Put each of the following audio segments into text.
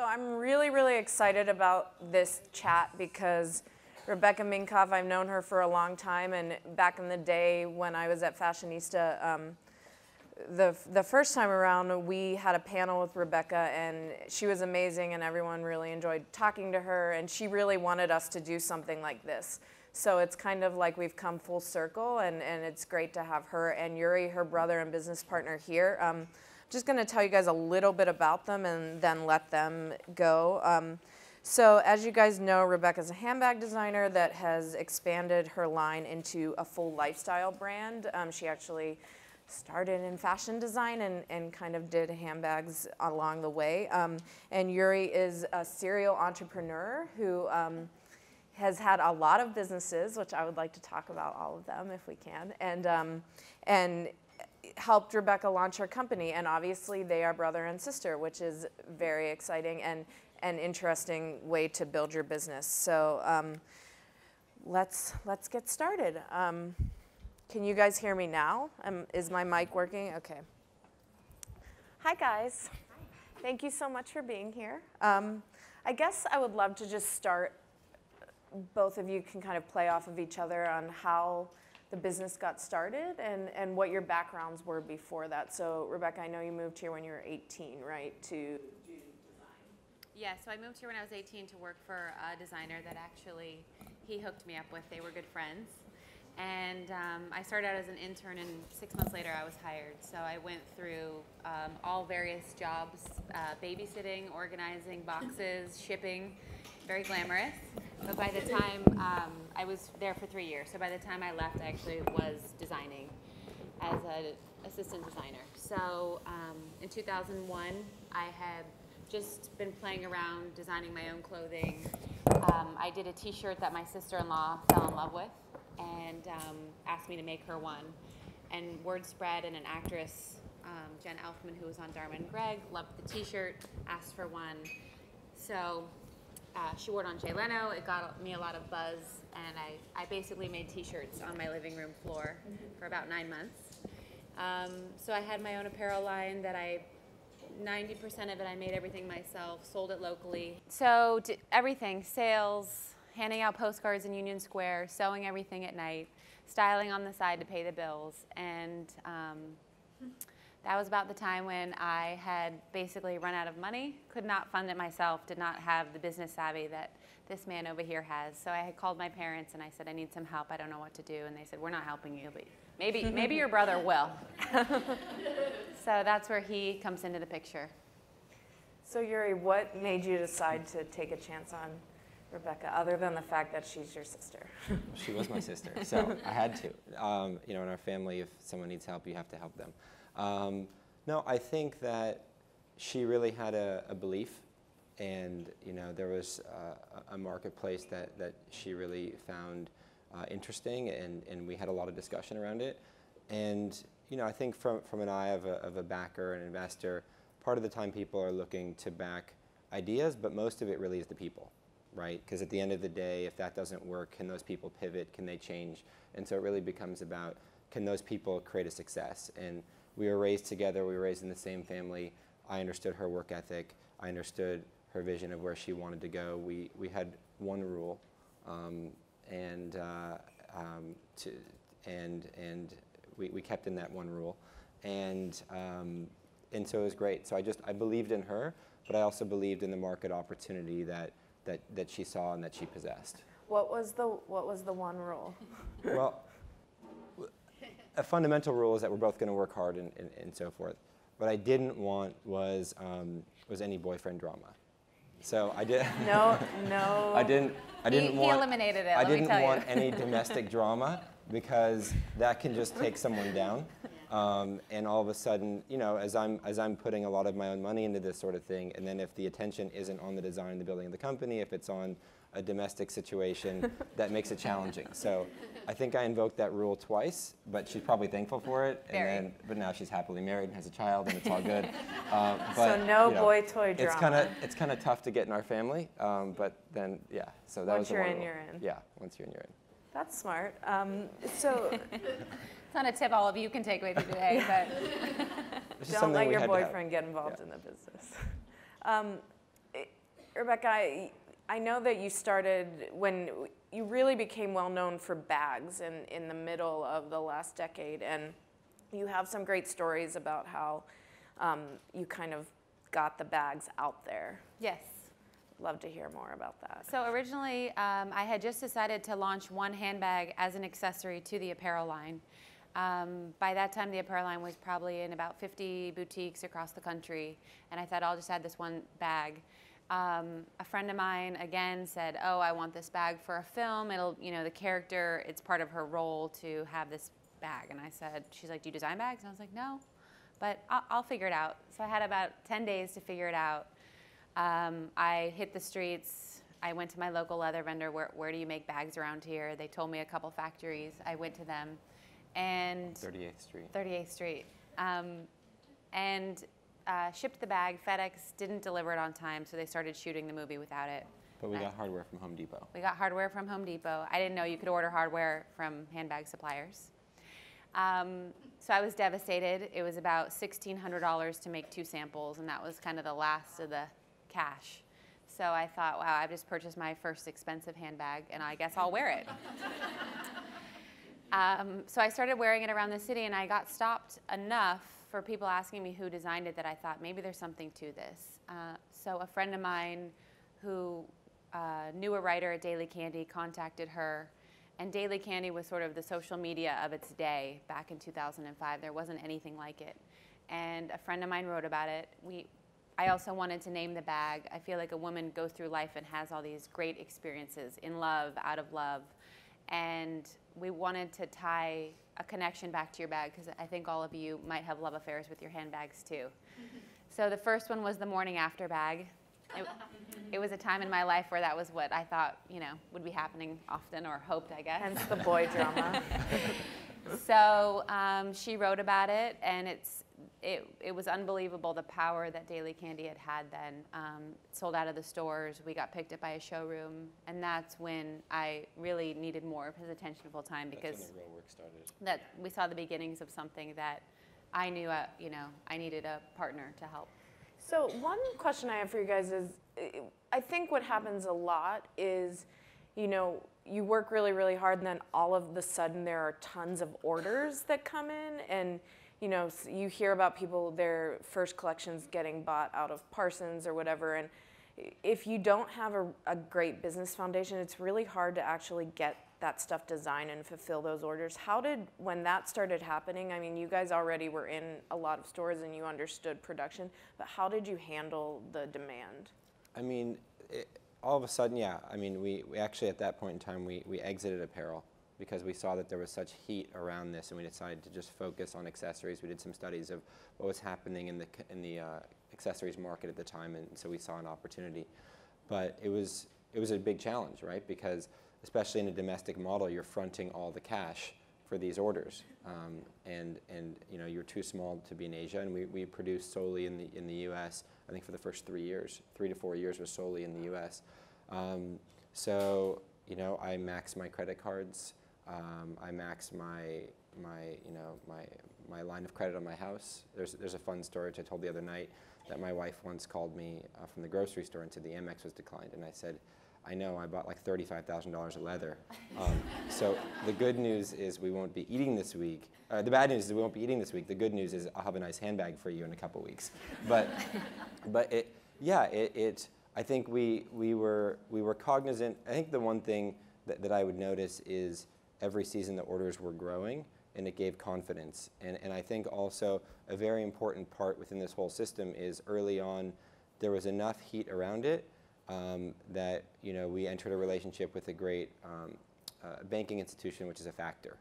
I'm really, really excited about this chat because Rebecca Minkoff, I've known her for a long time, and back in the day when I was at Fashionista, the first time around, we had a panel with Rebecca, and she was amazing, and everyone really enjoyed talking to her, and she really wanted us to do something like this. So it's kind of like we've come full circle, and it's great to have her and Yuri, her brother and business partner, here. Just going to tell you guys a little bit about them and then let them go. So as you guys know, Rebecca's a handbag designer that has expanded her line into a full lifestyle brand. She actually started in fashion design and kind of did handbags along the way. And Yuri is a serial entrepreneur who has had a lot of businesses, which I would like to talk about all of them if we can, and helped Rebecca launch her company. And obviously they are brother and sister, which is very exciting and an interesting way to build your business. So let's get started. Can you guys hear me now? Is my mic working? Okay. Hi guys. Hi. Thank you so much for being here. I guess I would love to just start. Both of you can kind of play off of each other on how the business got started and what your backgrounds were before that. So Rebecca, I know you moved here when you were 18, right, to do design? Yeah, so I moved here when I was 18 to work for a designer that actually he hooked me up with. They were good friends. And I started out as an intern, and 6 months later I was hired. So I went through all various jobs, babysitting, organizing boxes, shipping, very glamorous. But by the time, I was there for 3 years. So by the time I left, I actually was designing as an assistant designer. So in 2001, I had just been playing around designing my own clothing. I did a t-shirt that my sister-in-law fell in love with and asked me to make her one. And word spread, and an actress, Jen Elfman, who was on Dharma and Greg, loved the t-shirt, asked for one. So she wore it on Jay Leno. It got me a lot of buzz, and I basically made t-shirts on my living room floor for about 9 months. So I had my own apparel line that 90% of it I made everything myself, sold it locally. So everything, sales, handing out postcards in Union Square, sewing everything at night, styling on the side to pay the bills. And that was about the time when I had basically run out of money, could not fund it myself, did not have the business savvy that this man over here has. So I had called my parents and I said, I need some help, I don't know what to do. And they said, we're not helping you, but maybe your brother will. So that's where he comes into the picture. So Yuri, what made you decide to take a chance on Rebecca, other than the fact that she's your sister? She was my sister, so I had to. You know, in our family, if someone needs help, you have to help them. No, I think that she really had a belief, and you know, there was a marketplace that she really found interesting, and we had a lot of discussion around it. And you know, I think from an eye of a backer, an investor, part of the time people are looking to back ideas, but most of it really is the people, right? Because at the end of the day, if that doesn't work, can those people pivot? Can they change? And so it really becomes about, can those people create a success? And we were raised together, we were raised in the same family. I understood her work ethic. I understood her vision of where she wanted to go. We had one rule, and we kept in that one rule. And so it was great. So I believed in her, but I also believed in the market opportunity that she saw and that she possessed. What was the one rule? Well, a fundamental rule is that we're both going to work hard and so forth. What I didn't want was any boyfriend drama. So I did. No. I didn't want. He eliminated it. I didn't want any domestic drama, because that can just take someone down. And all of a sudden, you know, as I'm putting a lot of my own money into this sort of thing, and then if the attention isn't on the design and the building of the company, if it's on a domestic situation, that makes it challenging. So I think I invoked that rule twice, but she's probably thankful for it. But now she's happily married and has a child, and it's all good. But, so no, you know, boy toy drama. It's kind of tough to get in our family, but then yeah. So that was the one rule. Once you're in, you're in. Yeah, once you're in, you're in. That's smart. So. It's not a tip all of you can take with you today, but don't let your boyfriend get involved in the business. Rebecca, I know that you started when you really became well known for bags in the middle of the last decade, and you have some great stories about how you kind of got the bags out there. Yes. Love to hear more about that. So originally, I had just decided to launch one handbag as an accessory to the apparel line. By that time, the apparel line was probably in about 50 boutiques across the country, and I thought I'll just add this one bag. A friend of mine, again, said, oh, I want this bag for a film. It'll, you know, the character, it's part of her role to have this bag. And I said, she's like, do you design bags? And I was like, no, but I'll figure it out. So I had about 10 days to figure it out. I hit the streets. I went to my local leather vendor. Where do you make bags around here? They told me a couple factories. I went to them. And 38th Street. 38th Street. Shipped the bag. FedEx didn't deliver it on time, so they started shooting the movie without it. But we got hardware from Home Depot. We got hardware from Home Depot. I didn't know you could order hardware from handbag suppliers. So I was devastated. It was about $1,600 to make 2 samples, and that was kind of the last of the cash. So I thought, wow, I've just purchased my first expensive handbag, and I guess I'll wear it. So I started wearing it around the city, and I got stopped enough for people asking me who designed it that I thought maybe there's something to this. So a friend of mine who knew a writer at Daily Candy contacted her, and Daily Candy was sort of the social media of its day back in 2005. There wasn't anything like it. And a friend of mine wrote about it. I also wanted to name the bag. I feel like a woman goes through life and has all these great experiences, in love, out of love. And we wanted to tie a connection back to your bag, because I think all of you might have love affairs with your handbags too. So the first one was the morning after bag. It was a time in my life where that was what I thought, you know, would be happening often, or hoped, I guess. Hence the boy drama. So she wrote about it, and it was unbelievable the power that Daily Candy had then. It sold out of the stores. We got picked up by a showroom, and that's when I really needed more of his attention full time, because That's when the real work started. that we saw the beginnings of something that I knew, you know, I needed a partner to help. So one question I have for you guys is, I think what happens a lot is, you know, you work really, really hard, and then all of the sudden there are tons of orders that come in, and you know, you hear about people, their first collections getting bought out of Parsons or whatever, and if you don't have a great business foundation, it's really hard to actually get that stuff designed and fulfill those orders. When that started happening, I mean, you guys already were in a lot of stores and you understood production, but how did you handle the demand? I mean, all of a sudden, yeah. I mean, we actually, at that point in time, we exited apparel, because we saw that there was such heat around this, and we decided to just focus on accessories. We did some studies of what was happening in the accessories market at the time, and so we saw an opportunity. But it was a big challenge, right? Because especially in a domestic model, you're fronting all the cash for these orders, and you know, you're too small to be in Asia, and we produced solely in the U.S. I think for the first 3 years, 3 to 4 years was solely in the U.S. So you know, I maxed my credit cards. I maxed my line of credit on my house. There's a fun story which I told the other night, that my wife once called me from the grocery store and said the Amex was declined, and I said, I know, I bought like $35,000 of leather. So the good news is we won't be eating this week. The bad news is we won't be eating this week. The good news is I'll have a nice handbag for you in a couple weeks. But I think we were cognizant. I think the one thing that I would notice is every season the orders were growing, and it gave confidence. And I think also a very important part within this whole system is early on there was enough heat around it that, you know, we entered a relationship with a great banking institution, which is a factor.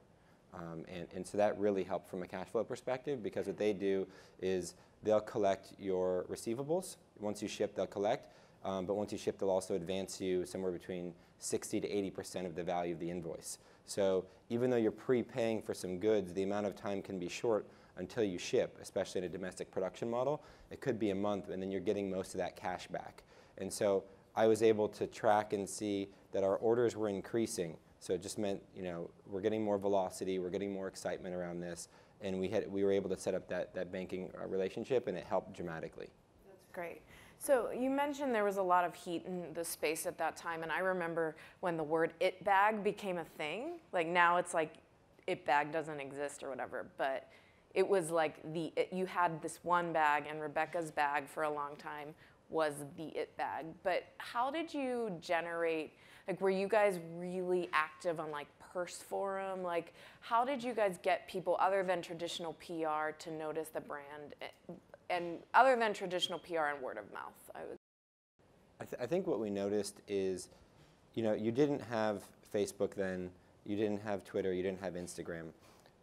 And so that really helped from a cash flow perspective, because what they do is they'll collect your receivables. Once you ship, they'll collect. But once you ship, they'll also advance you somewhere between 60 to 80% of the value of the invoice. So even though you're prepaying for some goods, the amount of time can be short until you ship, especially in a domestic production model. It could be a month, and then you're getting most of that cash back. And so I was able to track and see that our orders were increasing. So it just meant, you know, we're getting more velocity, we're getting more excitement around this, and we were able to set up that banking relationship, and it helped dramatically. That's great. So you mentioned there was a lot of heat in the space at that time, and I remember when the word "it bag" became a thing. Like now it's like "it bag" doesn't exist or whatever, but it was like you had this one bag, and Rebecca's bag for a long time was the "it bag." But how did you generate, like were you guys really active on like Purse Forum? Like how did you guys get people other than traditional PR to notice the brand? And other than traditional PR and word of mouth, I think what we noticed is, you didn't have Facebook then, you didn't have Twitter, you didn't have Instagram.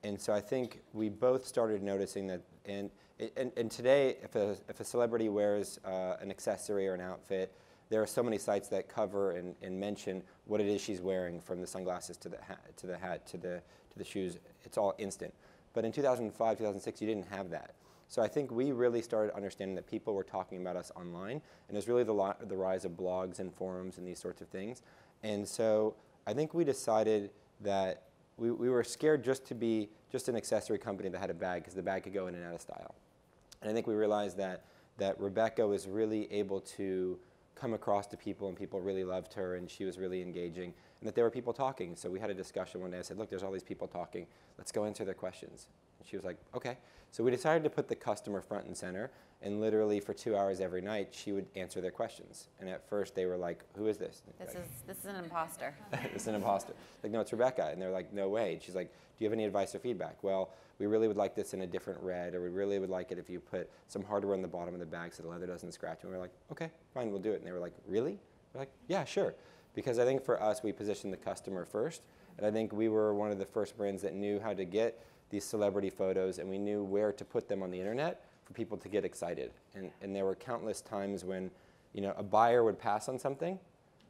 And so I think we both started noticing that, and today, if a celebrity wears an accessory or an outfit, there are so many sites that cover and mention what it is she's wearing, from the sunglasses to the hat to the shoes. It's all instant. But in 2005, 2006, you didn't have that. So I think we really started understanding that people were talking about us online, and it was really the rise of blogs and forums and these sorts of things. And so I think we decided that we were scared just to be just an accessory company that had a bag, because the bag could go in and out of style. And I think we realized that Rebecca was really able to come across to people, and people really loved her, and she was really engaging, and that there were people talking. So we had a discussion one day. I said, look, there's all these people talking. Let's go answer their questions. And she was like, okay. So we decided to put the customer front and center, and literally for 2 hours every night, she would answer their questions. And at first they were like, who is this? This is an imposter. This is an imposter. Like, no, it's Rebecca. And they're like, no way. And she's like, do you have any advice or feedback? Well, we really would like this in a different red, or we really would like it if you put some hardware on the bottom of the bag so the leather doesn't scratch. And we were like, okay, fine, we'll do it. And they were like, really? We're like, yeah, sure. Because I think for us, we positioned the customer first. And I think we were one of the first brands that knew how to get these celebrity photos, and we knew where to put them on the internet for people to get excited. And there were countless times when, a buyer would pass on something,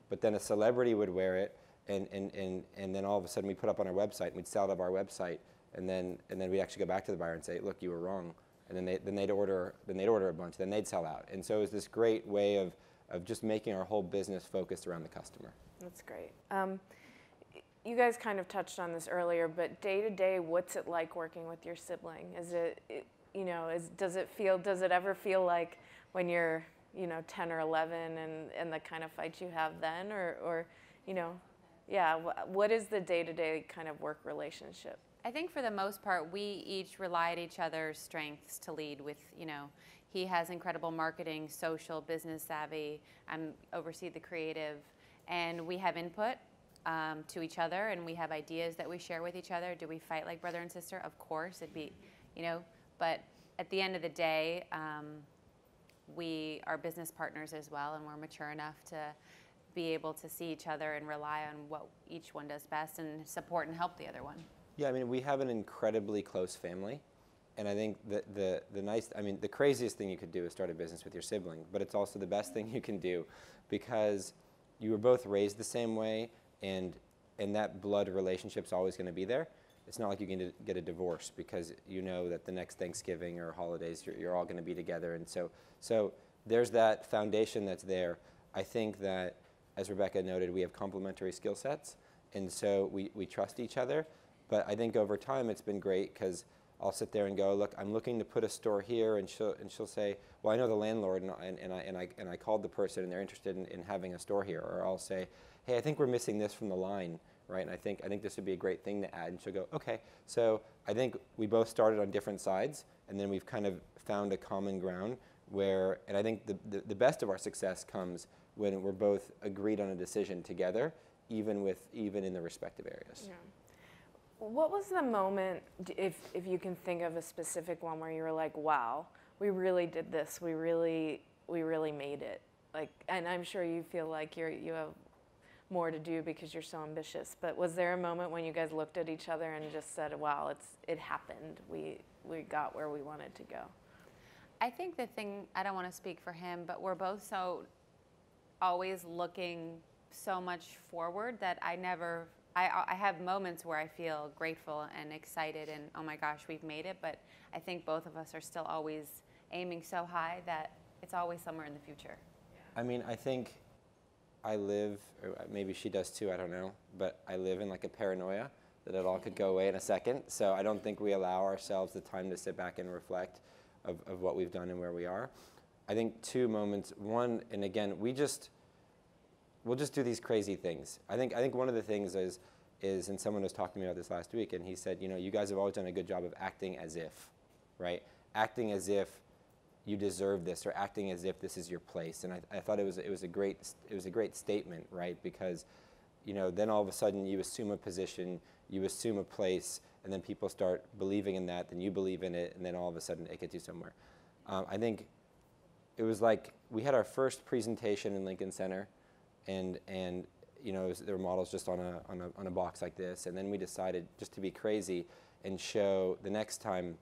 but then a celebrity would wear it, and then all of a sudden we put up on our website, and we'd sell it off our website, and then we'd actually go back to the buyer and say, look, you were wrong. And then they'd order a bunch, then they'd sell out. And so it was this great way of just making our whole business focused around the customer. That's great. You guys kind of touched on this earlier, but day to day, what's it like working with your sibling? Does it ever feel like when you're, 10 or 11 and the kind of fights you have then, what is the day to day kind of work relationship? I think for the most part, we each rely on each other's strengths to lead with, he has incredible marketing, social, business savvy. I oversee the creative, and we have input to each other, and we have ideas that we share with each other. Do we fight like brother and sister? Of course, it'd be, but at the end of the day, we are business partners as well, and we're mature enough to be able to see each other and rely on what each one does best and support and help the other one. Yeah, we have an incredibly close family, and I think the craziest thing you could do is start a business with your sibling, but it's also the best thing you can do, because you were both raised the same way, and that blood relationship's always going to be there. It's not like you can get a divorce, because you know that the next Thanksgiving or holidays you're all going to be together, and so there's that foundation that's there. I think that, as Rebecca noted, we have complementary skill sets, and so we trust each other. But I think over time it's been great, because I'll sit there and go, look, I'm looking to put a store here, and she'll say, well, I know the landlord, and I called the person, and they're interested in having a store here. Or I'll say, hey, I think we're missing this from the line, right? And I think this would be a great thing to add. And she'll go, okay. So I think we both started on different sides, and then we've kind of found a common ground where, and I think the best of our success comes when we're both agreed on a decision together, even in the respective areas. Yeah. What was the moment, if you can think of a specific one, where you were like, wow, we really did this, we really made it? Like, and I'm sure you feel like you have more to do because you're so ambitious, but was there a moment when you guys looked at each other and just said, wow, it happened, we got where we wanted to go? I think the thing, I don't want to speak for him, but we're both so always looking so much forward that I have moments where I feel grateful and excited and, oh my gosh, we've made it. But I think both of us are still always aiming so high that it's always somewhere in the future. I think I live, or maybe she does too, I don't know, but I live in like a paranoia that it all could go away in a second. So I don't think we allow ourselves the time to sit back and reflect of what we've done and where we are. I think two moments. One, and again, we'll just do these crazy things. I think one of the things is, and someone was talking to me about this last week, and he said, you know, you guys have always done a good job of acting as if, right? Acting as if you deserve this, or acting as if this is your place. And I thought it was a great statement, right? Because, you know, then all of a sudden you assume a position, you assume a place, and then people start believing in that, then you believe in it, and then all of a sudden it gets you somewhere. I think it was like we had our first presentation in Lincoln Center, and you know, there were models just on a box like this, and then we decided just to be crazy and show the next time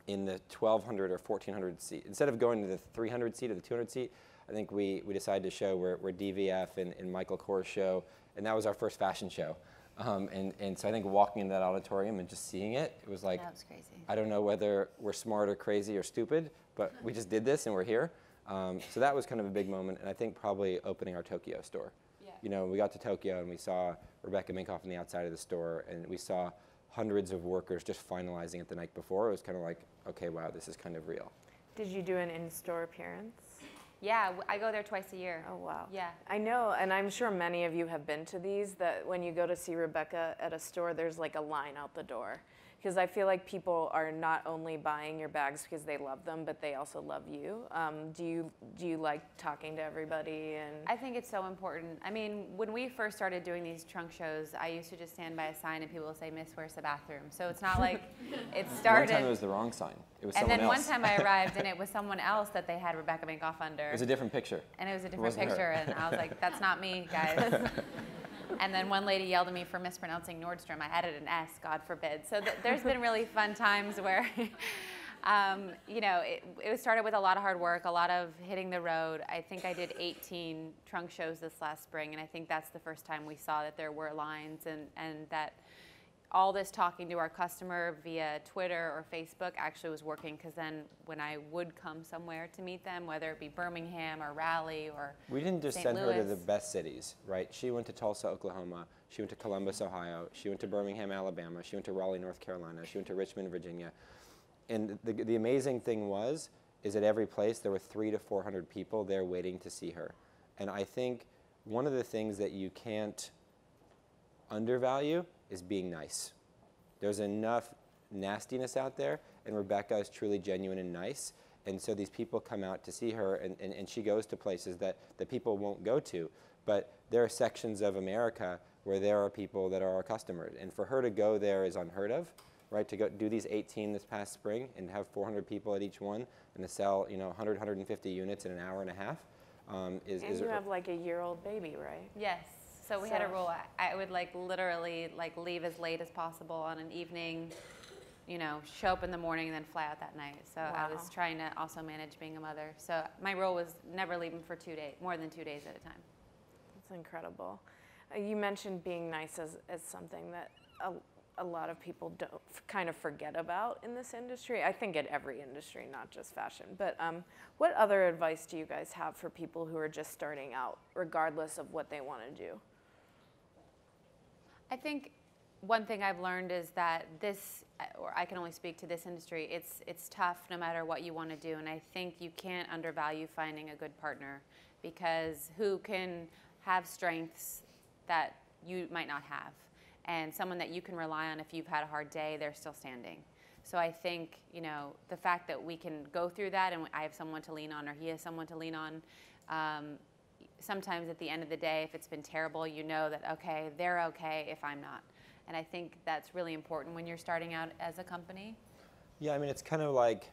in the 1,200 or 1,400 seat. Instead of going to the 300 seat or the 200 seat, I think we decided to show where DVF and Michael Kors show, and that was our first fashion show. And so I think walking into that auditorium and just seeing it, it was like, That was crazy. I don't know whether we're smart or crazy or stupid, but we just did this and we're here. So that was kind of a big moment, and I think probably opening our Tokyo store. Yeah. You know, we got to Tokyo and we saw Rebecca Minkoff on the outside of the store, and we saw hundreds of workers just finalizing it the night before. It was kind of like, okay, wow, this is kind of real. Did you do an in-store appearance? Yeah, I go there twice a year. Oh, wow. Yeah. I know, and I'm sure many of you have been to these, that when you go to see Rebecca at a store, there's like a line out the door. Because I feel like people are not only buying your bags because they love them, but they also love you. Do you like talking to everybody? And I think it's so important. I mean, when we first started doing these trunk shows, I used to just stand by a sign and people would say, "Miss, where's the bathroom?" So it's not like it started. One time it was the wrong sign. It was and someone then else. one time I arrived and it was someone else that they had Rebecca Minkoff under. It was a different picture. And it was a different wasn't her. picture, and I was like, "That's not me, guys." And then one lady yelled at me for mispronouncing Nordstrom. I added an S, God forbid. So there's been really fun times where, you know, it started with a lot of hard work, a lot of hitting the road. I think I did 18 trunk shows this last spring, and I think that's the first time we saw that there were lines and that all this talking to our customer via Twitter or Facebook actually was working, because then when I would come somewhere to meet them, whether it be Birmingham or Raleigh or We didn't just St. send her to Louis. the best cities, right? She went to Tulsa, Oklahoma. She went to Columbus, Ohio. She went to Birmingham, Alabama. She went to Raleigh, North Carolina. She went to Richmond, Virginia. And the amazing thing is at every place there were 300 to 400 people there waiting to see her. And I think one of the things that you can't undervalue is being nice. There's enough nastiness out there, and Rebecca is truly genuine and nice. And so these people come out to see her, and she goes to places that people won't go to. But there are sections of America where there are people that are our customers. And for her to go there is unheard of, right? To go do these 18 this past spring and have 400 people at each one and to sell, you know, 100, 150 units in an hour and a half is. and you have like a year-old baby, right? Yes. So we had a So- rule. I would like literally like leave as late as possible on an evening, you know, show up in the morning and then fly out that night. So I was Wow. trying to also manage being a mother. So my rule was never leave them for 2 days, more than 2 days at a time. That's incredible. You mentioned being nice as something that a lot of people don't kind of forget about in this industry. I think in every industry, not just fashion. But what other advice do you guys have for people who are just starting out, regardless of what they want to do? I think one thing I've learned is that this, or I can only speak to this industry, it's tough no matter what you want to do. And I think you can't undervalue finding a good partner, because who can have strengths that you might not have, and someone that you can rely on if you've had a hard day, they're still standing. So I think, you know, the fact that we can go through that and I have someone to lean on or he has someone to lean on, sometimes at the end of the day, if it's been terrible, you know that, okay, they're okay if I'm not. And I think that's really important when you're starting out as a company. Yeah, I mean, it's kind of like,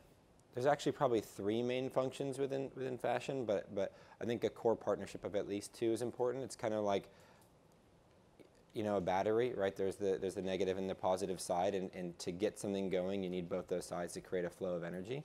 there's actually probably 3 main functions within fashion, but I think a core partnership of at least 2 is important. It's kind of like, you know, a battery, right? There's the negative and the positive side, and to get something going, you need both those sides to create a flow of energy.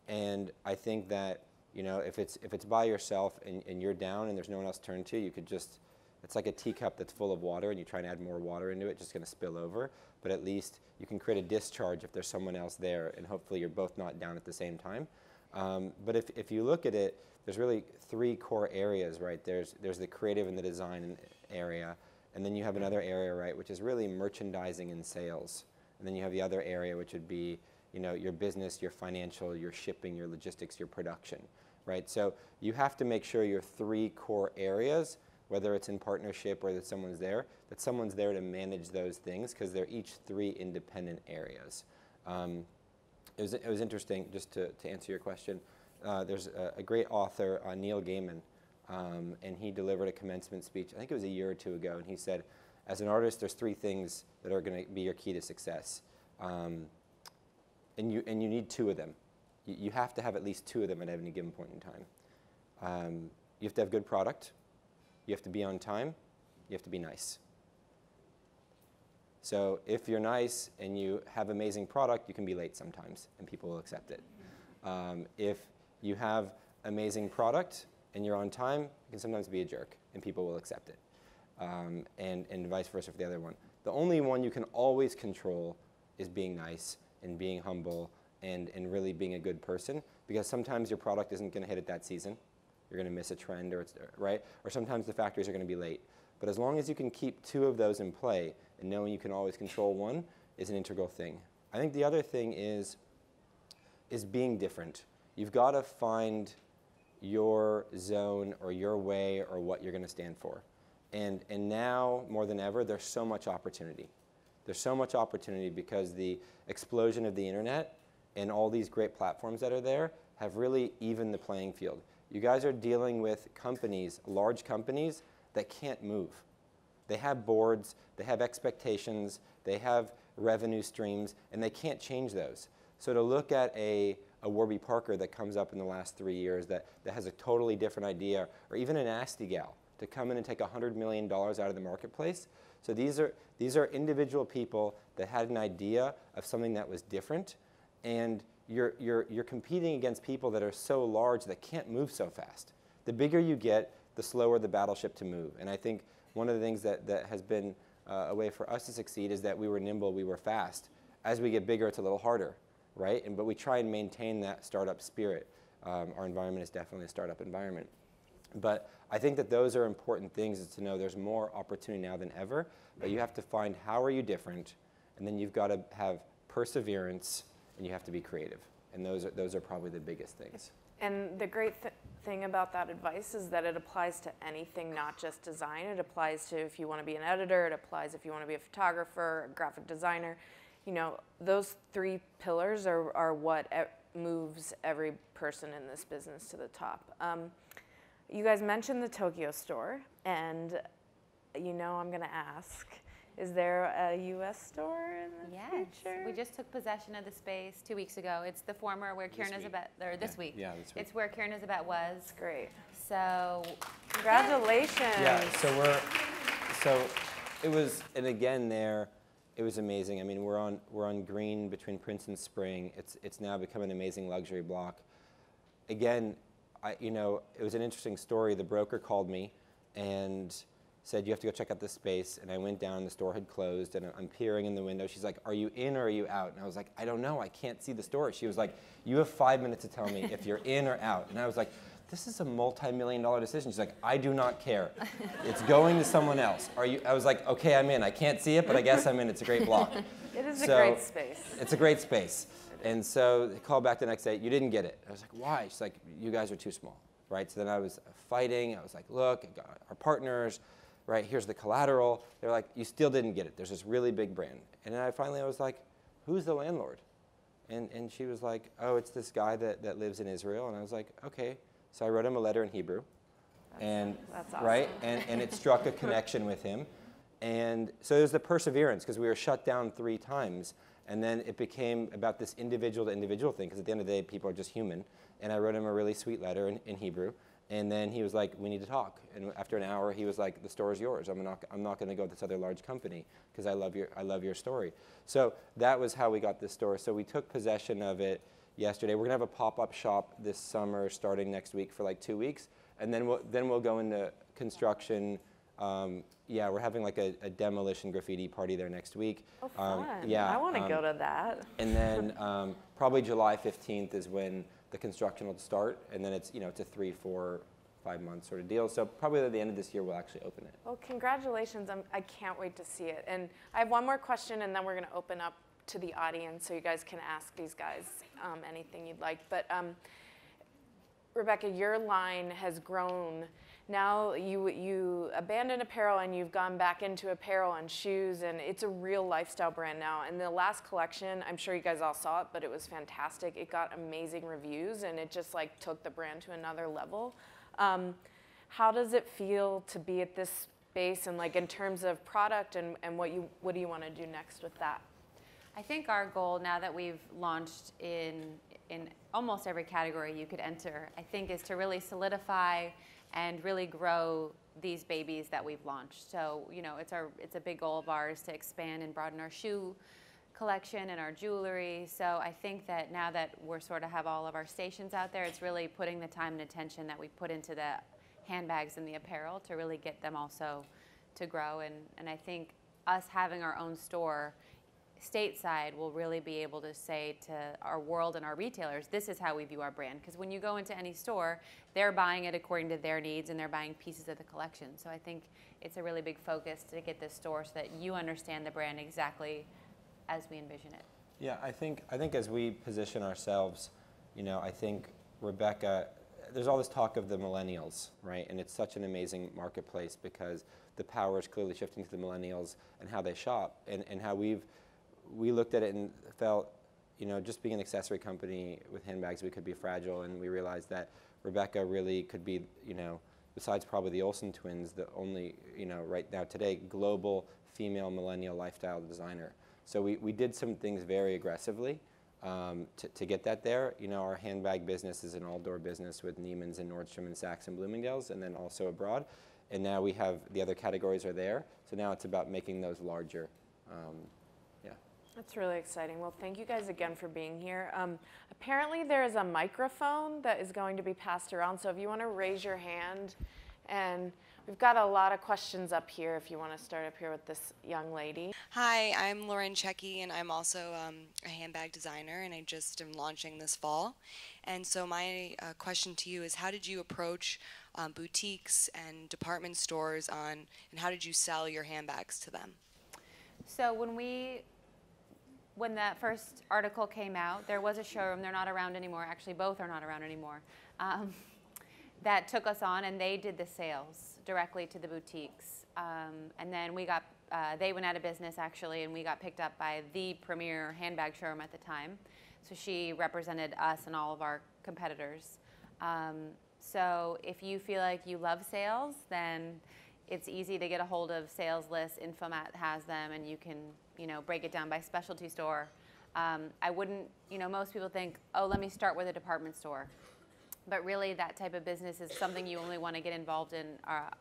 And I think that, you know, if it's by yourself and you're down and there's no one else to turn to, you could just, it's like a teacup that's full of water and you try and add more water into it, it's just going to spill over. But at least you can create a discharge if there's someone else there, and hopefully you're both not down at the same time. But if you look at it, there's really 3 core areas, right? There's the creative and the design area, and then you have another area, right, which is really merchandising and sales. And then you have the other area, which would be, you know, your business, your financial, your shipping, your logistics, your production. right? So you have to make sure your 3 core areas, whether it's in partnership or that someone's there to manage those things, because they're each 3 independent areas. It was interesting, just to answer your question. There's a great author, Neil Gaiman, and he delivered a commencement speech, I think it was a year or 2 ago, and he said, as an artist, there's 3 things that are going to be your key to success. And you need 2 of them. You have to have at least 2 of them at any given point in time. You have to have good product, you have to be on time, you have to be nice. So if you're nice and you have amazing product, you can be late sometimes, and people will accept it. If you have amazing product and you're on time, you can sometimes be a jerk, and people will accept it. And vice versa for the other one. The only one you can always control is being nice and being humble and really being a good person, because sometimes your product isn't going to hit it that season. You're going to miss a trend, or right? Or sometimes the factories are going to be late. But as long as you can keep 2 of those in play and knowing you can always control one is an integral thing. I think the other thing is being different. You've got to find your zone or your way or what you're going to stand for. And now, more than ever, there's so much opportunity. There's so much opportunity because the explosion of the internet and all these great platforms that are there have really evened the playing field. You guys are dealing with companies, large companies, that can't move. They have boards, they have expectations, they have revenue streams, and they can't change those. So to look at a Warby Parker that comes up in the last 3 years that has a totally different idea, or even an Asti Gal, to come in and take $100 million out of the marketplace. So these are individual people that had an idea of something that was different, and you're competing against people that are so large that can't move so fast. The bigger you get, the slower the battleship to move. And I think one of the things that has been a way for us to succeed is that we were nimble, we were fast. As we get bigger, it's a little harder, right? But we try and maintain that startup spirit. Our environment is definitely a startup environment. But I think that those are important things, is to know there's more opportunity now than ever, but you have to find how are you different, and then you've got to have perseverance, and you have to be creative. And those are probably the biggest things. And the great thing about that advice is that it applies to anything, not just design. It applies to if you want to be an editor, it applies if you want to be a photographer, a graphic designer. You know, those 3 pillars are what moves every person in this business to the top. You guys mentioned the Tokyo store, and you know I'm going to ask, is there a U.S. store in the future? We just took possession of the space 2 weeks ago. It's the former where Kieran Elizabeth, or this week. Yeah, this week. It's where Kieran Elizabeth was. Great. So, congratulations. Yeah, so it was, and again there, it was amazing. I mean, we're on Green between Prince and Spring. It's now become an amazing luxury block. Again, it was an interesting story. The broker called me and said, you have to go check out this space. And I went down, the store had closed, and I'm peering in the window. She's like, are you in or are you out? And I was like, I don't know, I can't see the store. She was like, you have 5 minutes to tell me if you're in or out. And I was like, this is a multi-million-dollar decision. She's like, I do not care. It's going to someone else. I was like, okay, I'm in. I can't see it, but I guess I'm in. It's a great block. It is a great space. It's a great space. And so they called back the next day, you didn't get it. I was like, why? She's like, you guys are too small, right? So then I was fighting. I was like, look, our partners, right, here's the collateral. They're like, you still didn't get it. There's this really big brand. And then I was like, who's the landlord? And she was like, oh, it's this guy that lives in Israel. And I was like, okay. So I wrote him a letter in Hebrew. That's awesome. Right? And it struck a connection with him. And so there's the perseverance, because we were shut down 3 times. And then it became about this individual to individual thing, because at the end of the day, people are just human. And I wrote him a really sweet letter in Hebrew. And then he was like, we need to talk. And after an hour, he was like, the store is yours. I'm not going to go with this other large company, because I love your story. So that was how we got this store. So we took possession of it yesterday. We're going to have a pop-up shop this summer, starting next week for like 2 weeks. And then we'll go into construction. Yeah, we're having like a demolition graffiti party there next week. Oh, fun. Yeah, I want to go to that. And then probably July 15th is when the construction will start. And then it's a 3, 4, 5 month sort of deal. So probably at the end of this year, we'll actually open it. Well, congratulations. I can't wait to see it. And I have one more question, and then we're going to open up to the audience so you guys can ask these guys anything you'd like. But Rebecca, your line has grown. Now you abandoned apparel and you've gone back into apparel and shoes, and it's a real lifestyle brand now. And the last collection, I'm sure you guys all saw it, but it was fantastic. It got amazing reviews, and it just like took the brand to another level. How does it feel to be at this space, and like in terms of product, and what do you want to do next with that? I think our goal, now that we've launched in almost every category you could enter, I think is to really solidify and really grow these babies that we've launched. So, you know, it's a big goal of ours to expand and broaden our shoe collection and our jewelry. So I think that now that we're sort of have all of our stations out there, it's really putting the time and attention that we put into the handbags and the apparel to really get them also to grow. And I think us having our own store stateside will really be able to say to our world and our retailers, this is how we view our brand. Because when you go into any store, they're buying it according to their needs, and they're buying pieces of the collection. So I think it's a really big focus to get this store so that you understand the brand exactly as we envision it. Yeah, I think as we position ourselves, you know, I think Rebecca, there's all this talk of the millennials, right? And it's such an amazing marketplace because the power is clearly shifting to the millennials and how they shop, and how we looked at it and felt, you know, just being an accessory company with handbags, we could be fragile, and we realized that Rebecca really could be, you know, besides probably the Olsen twins, the only, you know, right now today, global female millennial lifestyle designer. So we did some things very aggressively to get that there. You know, our handbag business is an all-door business with Neiman's and Nordstrom and Saks and Bloomingdale's, and then also abroad. And now we have the other categories are there. So now it's about making those larger. That's really exciting. Well, thank you guys again for being here. Apparently there is a microphone that is going to be passed around, so if you want to raise your hand, and we've got a lot of questions up here if you want to start up here with this young lady. Hi, I'm Lauren Checky, and I'm also a handbag designer, and I just am launching this fall. And so my question to you is, how did you approach boutiques and department stores and how did you sell your handbags to them? So when that first article came out, there was a showroom. They're not around anymore. Actually, both are not around anymore. That took us on, and they did the sales directly to the boutiques. And then they went out of business, actually, and we got picked up by the premier handbag showroom at the time. So she represented us and all of our competitors. So if you feel like you love sales, then it's easy to get a hold of sales lists. Infomat has them, and you can, you know, break it down by specialty store. I wouldn't, you know, most people think, oh, let me start with a department store. But really, that type of business is something you only want to get involved in.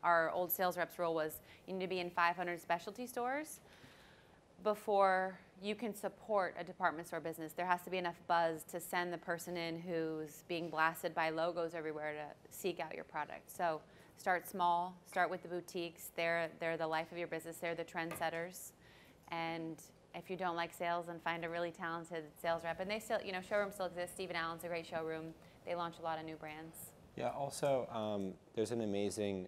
Our old sales rep's rule was you need to be in 500 specialty stores before you can support a department store business. There has to be enough buzz to send the person in who's being blasted by logos everywhere to seek out your product. So start small, start with the boutiques. They're the life of your business. They're the trendsetters. And if you don't like sales, then find a really talented sales rep. And they still, you know, showrooms still exist. Stephen Allen's a great showroom. They launch a lot of new brands. Yeah, also there's an amazing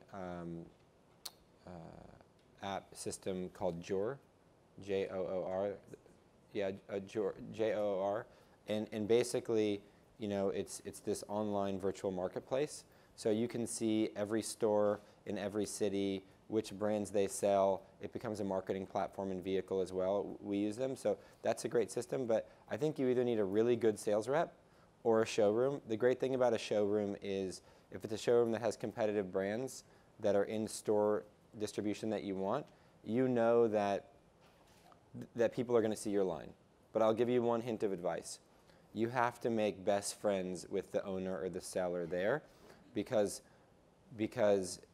app system called Joor, J-O-O-R. Yeah, Joor, J-O-O-R. And basically, you know, it's this online virtual marketplace. So you can see every store in every city, which brands they sell. It becomes a marketing platform and vehicle as well. We use them, so that's a great system. But I think you either need a really good sales rep or a showroom. The great thing about a showroom is if it's a showroom that has competitive brands that are in store distribution that you want, you know that people are going to see your line. But I'll give you one hint of advice. You have to make best friends with the owner or the seller there, because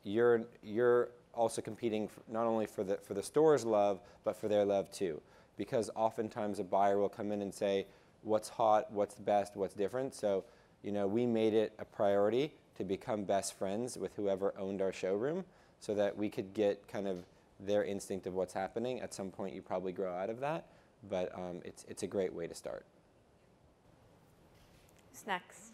you're also competing not only for the store's love, but for their love too. Because oftentimes a buyer will come in and say, what's hot, what's the best, what's different. So, you know, we made it a priority to become best friends with whoever owned our showroom so that we could get kind of their instinct of what's happening. At some point you probably grow out of that, but it's a great way to start. Who's next?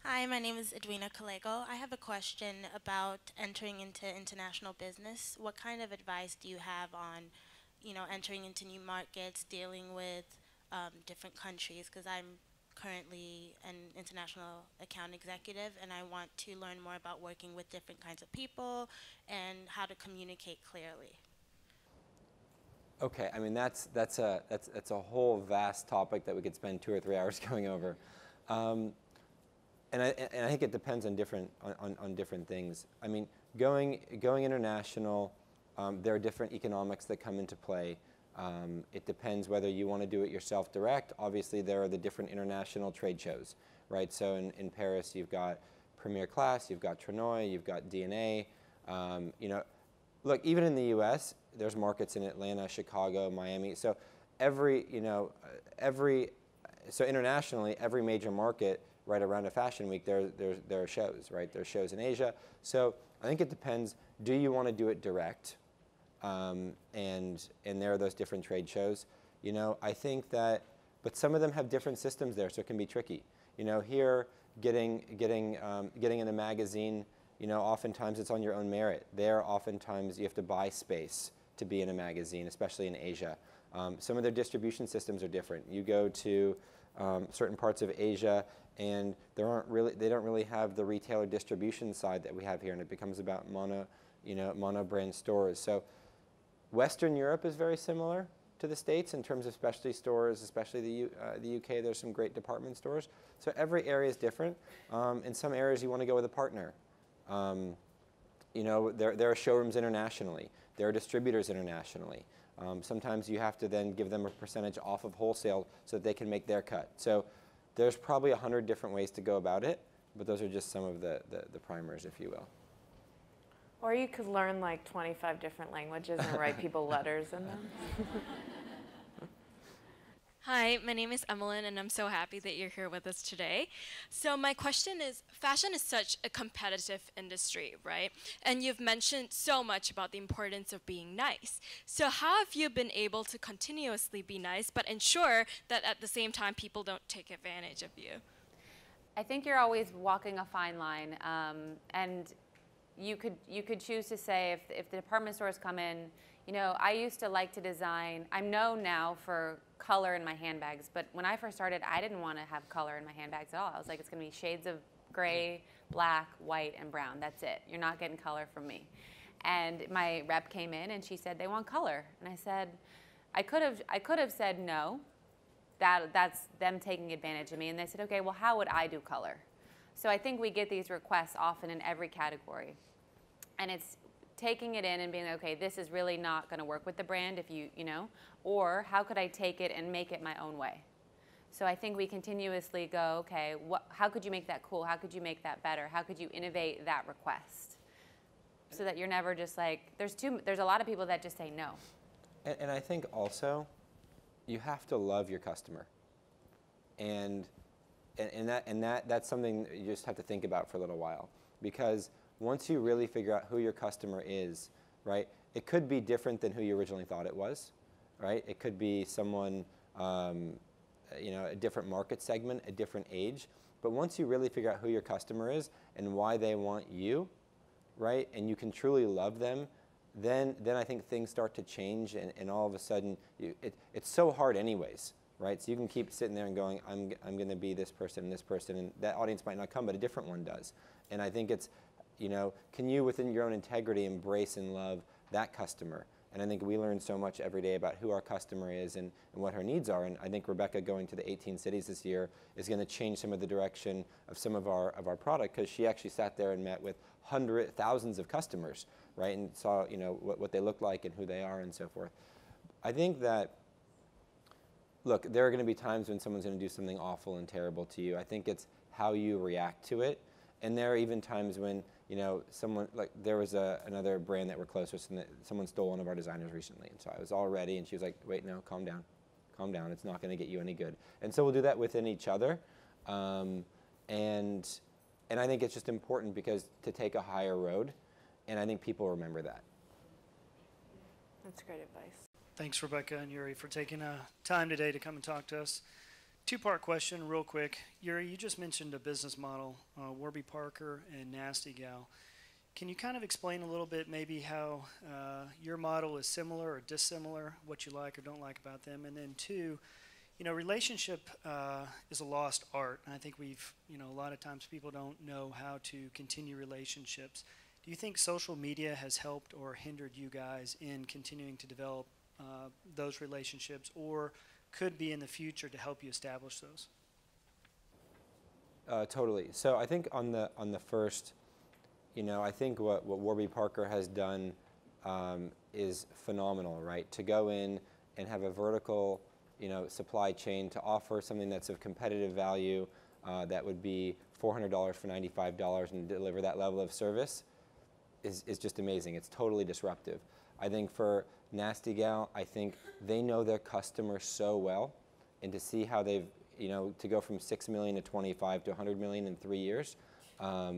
Hi, my name is Edwina Kalego. I have a question about entering into international business. What kind of advice do you have on, you know, entering into new markets, dealing with different countries? Because I'm currently an international account executive, and I want to learn more about working with different kinds of people and how to communicate clearly. Okay, I mean that's a whole vast topic that we could spend 2 or 3 hours going over, and I think it depends on different things. I mean, going international, there are different economics that come into play. It depends whether you want to do it yourself direct. Obviously, there are the different international trade shows, right? So in Paris, you've got Premier Class, you've got Trenoy, you've got DNA. You know, look, even in the U.S., there's markets in Atlanta, Chicago, Miami. So so internationally, every major market right around a fashion week, there are shows, right? There are shows in Asia. So I think it depends. Do you want to do it direct? And there are those different trade shows. You know, I think that, but some of them have different systems there, so it can be tricky. You know, here, getting in a magazine, you know, oftentimes it's on your own merit. There, oftentimes you have to buy space to be in a magazine, especially in Asia. Some of their distribution systems are different. You go to certain parts of Asia, and they don't really have the retailer distribution side that we have here, and it becomes about mono brand stores. So Western Europe is very similar to the States in terms of specialty stores, especially the UK. There's some great department stores. So every area is different. In some areas, you want to go with a partner. You know, there are showrooms internationally. There are distributors internationally. Sometimes you have to then give them a percentage off of wholesale so that they can make their cut. So there's probably 100 different ways to go about it, but those are just some of the primers, if you will. Or you could learn like 25 different languages and write people letters in them. Hi, my name is Emmeline, and I'm so happy that you're here with us today. So my question is, fashion is such a competitive industry, right? And you've mentioned so much about the importance of being nice. So how have you been able to continuously be nice, but ensure that at the same time people don't take advantage of you? I think you're always walking a fine line, and you could choose to say if the department stores come in, you know, I used to like to design. I'm known now for color in my handbags, but when I first started, I didn't want to have color in my handbags at all. I was like, it's going to be shades of gray, black, white, and brown. That's it. You're not getting color from me. And my rep came in and she said they want color, and I said, I could have said no. That's them taking advantage of me. And they said, okay, well, how would I do color? So I think we get these requests often in every category, and it's taking it in and being like, okay, this is really not going to work with the brand if you know, or how could I take it and make it my own way? So I think we continuously go, okay, how could you make that cool? How could you make that better? How could you innovate that request? So that you're never just like, there's a lot of people that just say no. And I think also, you have to love your customer. And that's something that you just have to think about for a little while. Because once you really figure out who your customer is, right, it could be different than who you originally thought it was, right? It could be someone, you know, a different market segment, a different age. But once you really figure out who your customer is and why they want you, right, and you can truly love them, then I think things start to change, and all of a sudden, it's so hard anyways, right? So you can keep sitting there and going, I'm going to be this person, and that audience might not come, but a different one does. And I think it's, you know, can you, within your own integrity, embrace and love that customer? And I think we learn so much every day about who our customer is and what her needs are. And I think Rebecca going to the 18 cities this year is going to change some of the direction of some of our product, because she actually sat there and met with thousands of customers, right, and saw, you know, what they look like and who they are and so forth. I think that, look, there are going to be times when someone's going to do something awful and terrible to you. I think it's how you react to it. And there are even times when, you know, someone, like there was another brand that we're close with, and someone stole one of our designers recently. And so I was all ready, and she was like, wait, no, calm down. Calm down. It's not going to get you any good. And so we'll do that within each other. And I think it's just important because to take a higher road, and I think people remember that. That's great advice. Thanks, Rebecca and Yuri, for taking time today to come and talk to us. Two-part question, real quick. Yuri, you just mentioned a business model, Warby Parker and Nasty Gal. Can you kind of explain a little bit maybe how your model is similar or dissimilar, what you like or don't like about them? And then two, You know, relationship is a lost art. And I think a lot of times people don't know how to continue relationships. Do you think social media has helped or hindered you guys in continuing to develop those relationships, or could be in the future to help you establish those? Totally. So I think on the first, I think what Warby Parker has done is phenomenal, right? To go in and have a vertical, supply chain, to offer something that's of competitive value that would be $400 for $95 and deliver that level of service is just amazing. It's totally disruptive. I think for Nasty Gal, I think they know their customer so well, and to see how they've, to go from 6 million to 25 to 100 million in 3 years are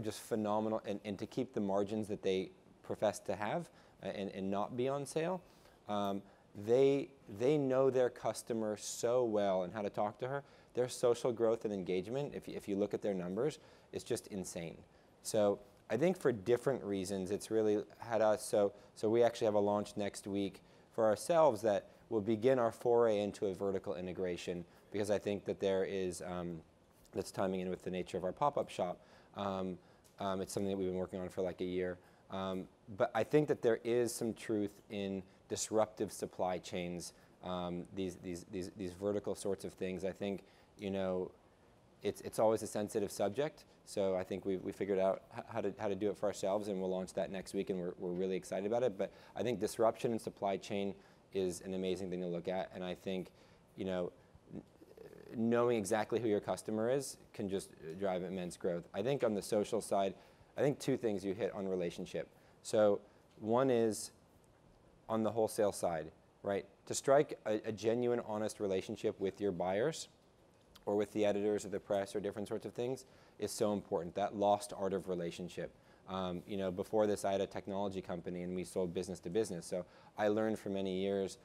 just phenomenal, and to keep the margins that they profess to have and not be on sale. They know their customer so well and how to talk to her. Their social growth and engagement, if you look at their numbers, is just insane. So I think for different reasons, it's really had us, so we actually have a launch next week for ourselves that will begin our foray into a vertical integration, because I think that there is, that's timing in with the nature of our pop-up shop. It's something that we've been working on for like a year. But I think that there is some truth in disruptive supply chains, these vertical sorts of things. I think, it's always a sensitive subject. So I think we figured out how to do it for ourselves, and we'll launch that next week, and we're really excited about it. But I think disruption in supply chain is an amazing thing to look at, and I think, knowing exactly who your customer is can just drive immense growth. I think on the social side, I think two things you hit on relationship. So one is on the wholesale side, right? To strike a genuine, honest relationship with your buyers or with the editors or the press or different sorts of things is so important, that lost art of relationship. Before this, I had a technology company and we sold business to business. So I learned for many years,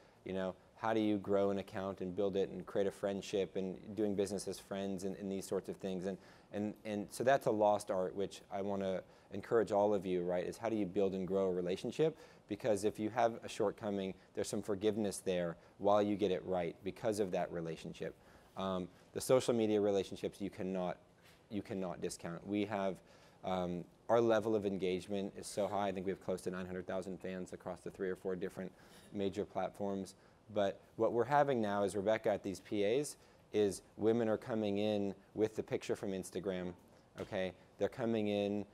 how do you grow an account and build it and create a friendship and doing business as friends and these sorts of things. And so that's a lost art, which I want to encourage all of you, right, is how do you build and grow a relationship? Because if you have a shortcoming, there's some forgiveness there while you get it right because of that relationship. The social media relationships you cannot discount. We have, our level of engagement is so high. I think we have close to 900,000 fans across the 3 or 4 different major platforms. But what we're having now is Rebecca at these PAs is women are coming in with the picture from Instagram, okay? They're coming in,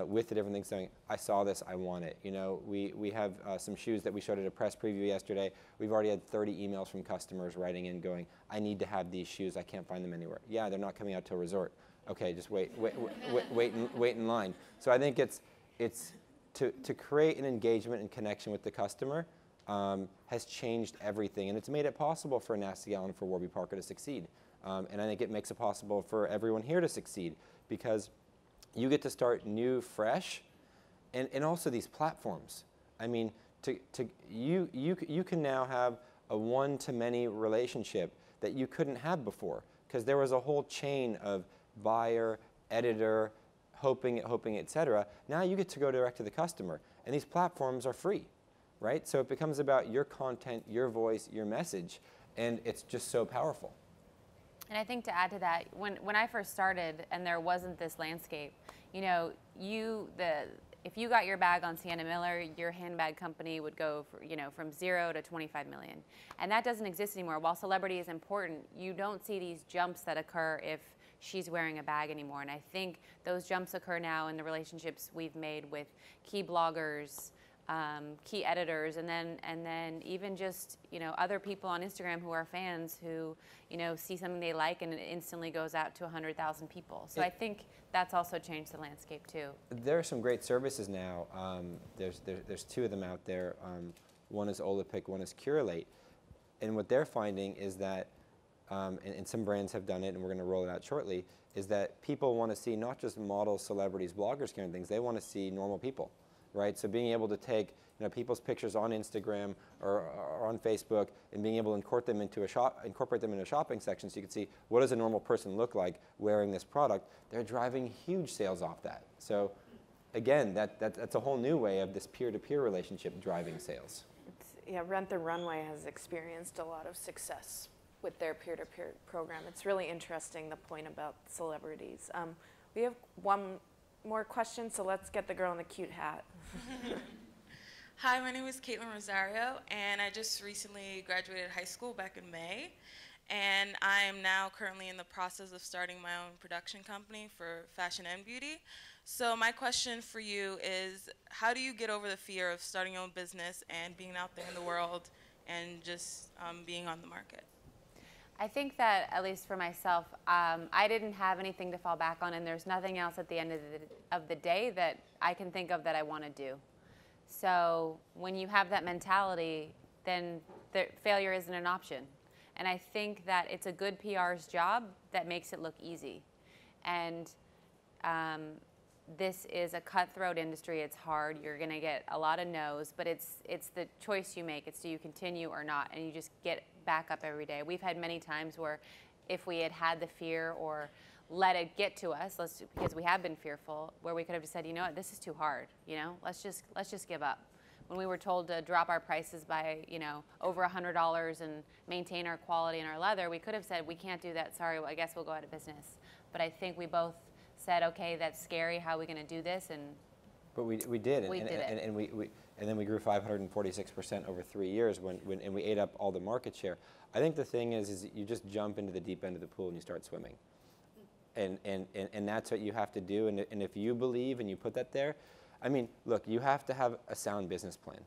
with the different things saying, I saw this, I want it. We have some shoes that we showed at a press preview yesterday. We've already had 30 emails from customers writing in going, I need to have these shoes, I can't find them anywhere. Yeah, they're not coming out to a resort. Okay, just wait in line. So I think it's to create an engagement and connection with the customer has changed everything, and it's made it possible for Nasty Gal and for Warby Parker to succeed. And I think it makes it possible for everyone here to succeed, because you get to start new, fresh, and also these platforms. I mean, you can now have a one-to-many relationship that you couldn't have before, because there was a whole chain of buyer, editor, hoping, etc. Now you get to go direct to the customer, and these platforms are free, right? So it becomes about your content, your voice, your message, and it's just so powerful. And I think to add to that, when I first started and there wasn't this landscape, if you got your bag on Sienna Miller, your handbag company would go from 0 to 25 million. And that doesn't exist anymore. While celebrity is important, you don't see these jumps that occur if she's wearing a bag anymore. And I think those jumps occur now in the relationships we've made with key bloggers, key editors, and then even just other people on Instagram who are fans who see something they like and it instantly goes out to 100,000 people. So I think that's also changed the landscape too. There are some great services now. There's 2 of them out there. One is Olaplex, one is Curelate, and what they're finding is that, and some brands have done it, and we're going to roll it out shortly, is that people want to see not just models, celebrities, bloggers carrying things. They want to see normal people. Right, so being able to take people's pictures on Instagram or on Facebook and being able to incorporate them into a shopping section, so you can see what does a normal person look like wearing this product. They're driving huge sales off that. So again, that's a whole new way of this peer-to-peer relationship driving sales. yeah, Rent the Runway has experienced a lot of success with their peer-to-peer program. It's really interesting, the point about celebrities. We have one more question, so let's get the girl in the cute hat. Hi, my name is Caitlin Rosario, and I just recently graduated high school back in May. And I am now currently in the process of starting my own production company for fashion and beauty. So my question for you is, how do you get over the fear of starting your own business and being out there in the world and just being on the market? I think that, at least for myself, I didn't have anything to fall back on, and there's nothing else at the end of the day that I can think of that I want to do. So when you have that mentality, then failure isn't an option. And I think that it's a good PR's job that makes it look easy. And this is a cutthroat industry. It's hard. You're going to get a lot of no's, but it's the choice you make. It's do you continue or not, and you just get back up every day. We've had many times where if we had the fear or let it get to us, because we have been fearful, where we could have just said, you know what, this is too hard. You know, let's just give up. When we were told to drop our prices by, you know, over $100 and maintain our quality and our leather, we could have said, we can't do that, sorry, well, I guess we'll go out of business. But I think we both said, okay, that's scary, how are we going to do this? And but we did, we did it. And then we grew 546% over 3 years and we ate up all the market share. I think the thing is you just jump into the deep end of the pool and you start swimming. And that's what you have to do. And if you believe and you put that there, I mean, look, you have to have a sound business plan,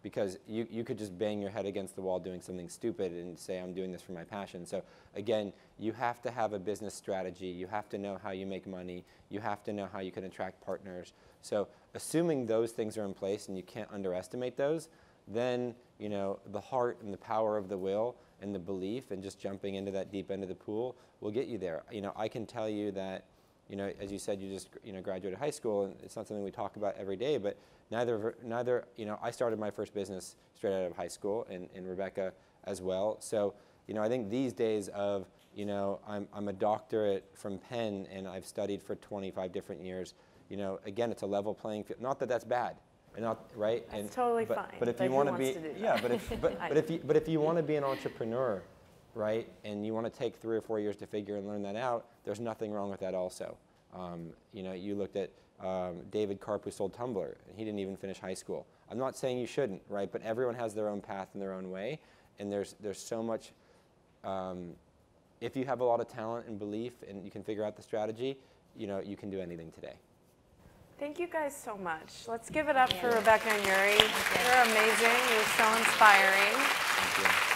because you could just bang your head against the wall doing something stupid and say, I'm doing this for my passion. So again, you have to have a business strategy. You have to know how you make money. You have to know how you can attract partners. So assuming those things are in place and you can't underestimate those, then, you know, the heart and the power of the will and the belief and just jumping into that deep end of the pool will get you there. You know, I can tell you that, you know, as you said, you just, you know, graduated high school, and it's not something we talk about every day, but neither, you know, I started my first business straight out of high school, and Rebecca as well. So, you know, I think these days of, you know, I'm a doctorate from Penn, and I've studied for 25 different years. You know, again, it's a level playing field. Not that that's bad, and not right. That's totally fine. But if you want to be, yeah, but if you want to be an entrepreneur, right, and you want to take 3 or 4 years to figure and learn that out, there's nothing wrong with that also. You know, you looked at David Karp, who sold Tumblr, and he didn't even finish high school. I'm not saying you shouldn't, right, but everyone has their own path and their own way, and there's so much, if you have a lot of talent and belief and you can figure out the strategy, you know, you can do anything today. Thank you guys so much. Let's give it up for Rebecca and Yuri. You're amazing. You're so inspiring. Thank you.